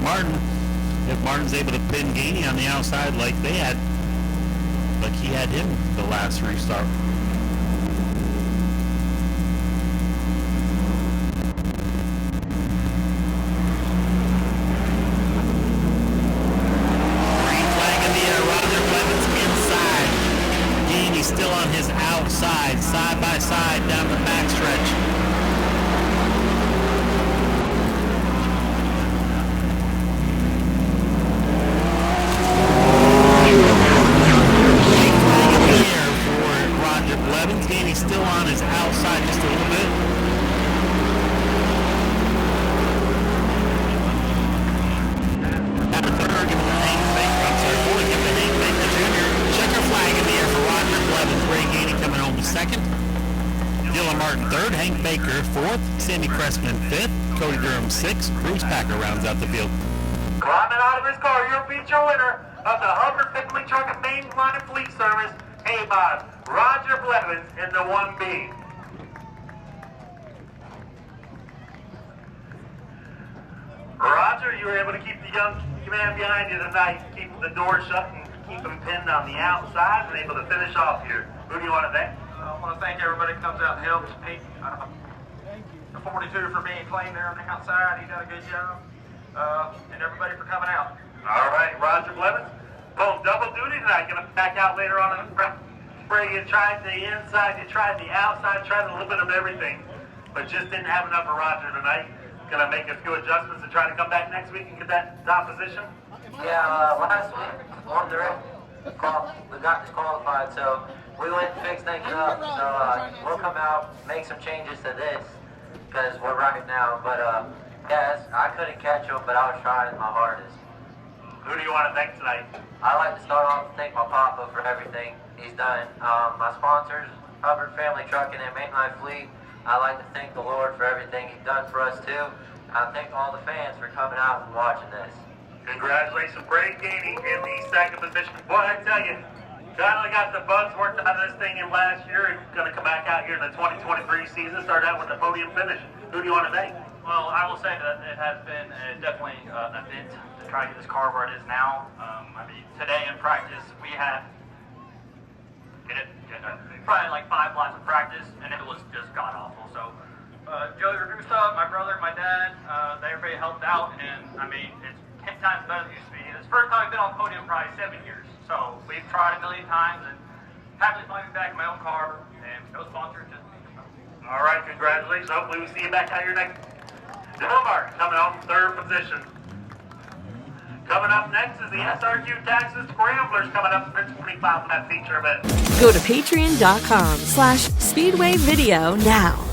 Martin. If Martin's able to pin Gainey on the outside like he had him the last restart. Green flag in the air. Roger Blevins inside. Gainey still on his outside, side by side down the backstretch. Still on his outside just a little bit. At the third, give it to Hank Baker. I'm sorry, fourth, give it to Hank Baker Jr. Checker flag in the air for Roger Blevins. Ray Gainey coming home second. Dylan Martin third. Hank Baker fourth. Sammy Cressman fifth. Cody Durham sixth. Bruce Packer rounds out the field. Climbing out of his car, your feature winner of the Hubbard Pickling Truck and Main Line and Fleet Service, A-Mod, Roger Blevins in the 1B. Roger, you were able to keep the young man behind you tonight, keep the door shut and keep him pinned on the outside and able to finish off here. Who do you want to thank? I want to thank everybody that comes out and helps. Pete, the 42 for being clean there on the outside. He done a good job. And everybody for coming out. All right, Roger Blevins. Pulling double duty tonight. Going to back out later on in the spray. You tried the inside, you tried the outside, tried a little bit of everything, but just didn't have enough of Roger tonight. Going to make a few adjustments and try to come back next week and get that top position? Yeah, last week on the race, we got disqualified, so we went and fixed things up. So we'll come out, make some changes to this, because we're right now. But yes, I couldn't catch him, but I was trying my hardest. Who do you want to thank tonight? I'd like to start off and thank my papa for everything he's done. My sponsors, Hubbard Family Trucking and Mainline Fleet. I'd like to thank the Lord for everything he's done for us too. I thank all the fans for coming out and watching this. Congratulations, Ray Gainey in the second position. Boy, I tell you, finally got the bugs worked out of this thing in last year. It's going to come back out here in the 2023 season, start out with the podium finish. Who do you want to thank? Well, I will say that it has been definitely an event to try to get this car where it is now. I mean, today in practice, we had probably like 5 laps of practice, and it was just god-awful. So, Joey Ragusa, my brother, my dad, everybody helped out, and I mean, it's 10 times better than it used to be. It's the first time I've been on podium in probably 7 years. So, we've tried a million times, and happily flying back in my own car, and no sponsors, just me. All right, congratulations. Hopefully we see you back out here next. Tuebok coming home third position. Coming up next is the SRQ Texas Scramblers coming up for 25 lap feature event. Go to patreon.com/speedwayvideo now.